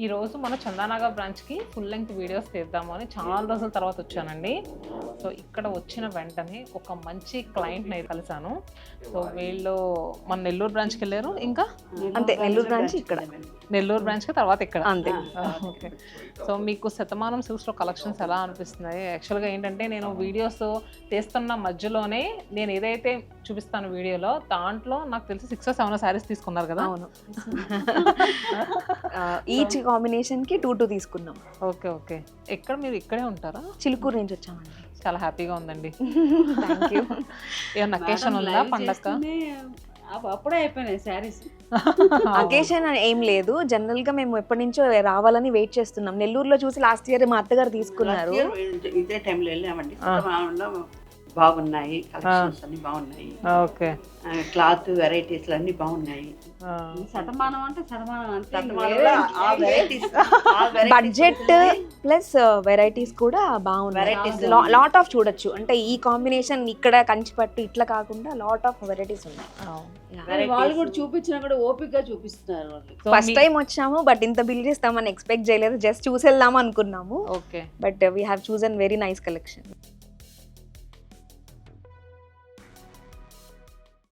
ఈ రోజు మన చందానగర్ బ్రాంచ్కి ఫుల్ లెంగ్త్ వీడియోస్ తీద్దాము అని చాలా రోజుల తర్వాత వచ్చానండి. సో ఇక్కడ వచ్చిన వెంటనే ఒక మంచి క్లయింట్ని కలిసాను. సో వీళ్ళు మన నెల్లూరు బ్రాంచ్కి వెళ్ళారు, ఇంకా అంతే నెల్లూరు బ్రాంచ్ ఇక్కడ, నెల్లూరు బ్రాంచ్కి తర్వాత ఇక్కడ అంతే. ఓకే. సో మీకు శతమానం సిల్క్స్లో కలెక్షన్స్ ఎలా అనిపిస్తున్నాయి? యాక్చువల్గా ఏంటంటే నేను వీడియోస్ తీస్తున్న మధ్యలోనే నేను ఏదైతే చూపిస్తాను వీడియోలో, దాంట్లో నాకు తెలిసి 6 or 7 శారీస్ తీసుకున్నారు కదా? అవును. ఈచ్ కాంబినేషన్ కి 2 తీసుకున్నాం. Okay okay. ఎక్కడ మీరు ఇక్కడే ఉంటారా? చిలుకూరు నుంచి వచ్చామండి. చాలా హ్యాపీగా ఉందండి. Thank you. ఏమన్నా అకేషన్ ఉందా పండగ? అప్పుడే అయిపోయినాయి శారీస్. అకేషన్ ఏం లేదు, జనరల్ గా మేము ఎప్పటి నుంచో రావాలని వెయిట్ చేస్తున్నాం. నెల్లూరులో చూసి లాస్ట్ ఇయర్ మా అత్తగారు తీసుకున్నారు. ఇదే టైంలో వెళ్ళామండి. బాగున్నాయి, కలెక్షన్స్ అన్ని బాగున్నాయి. ఓకే. క్లాత్ వెరైటీస్ అన్ని బాగున్నాయి. శతమానం అంటే బడ్జెట్ ప్లస్ వెరైటీస్ కూడా బాగున్నాయి. లాట్ ఆఫ్ చూడొచ్చు, అంటే ఈ కాంబినేషన్ ఇక్కడ కంచిపట్టు ఇట్లా కాకుండా లాట్ ఆఫ్ వెరైటీస్ ఉన్నాయి. వాళ్ళు కూడా చూపించినా కూడా ఓపిక గా చూపిస్తున్నారు వాళ్ళు. ఫస్ట్ టైం వచ్చాము, బట్ ఇంత బిల్ చేస్తామని ఎక్స్పెక్ట్ చేయలేదు. జస్ట్ చూసి వెళ్దాం అనుకున్నాము. Okay. But we have chosen very nice collection.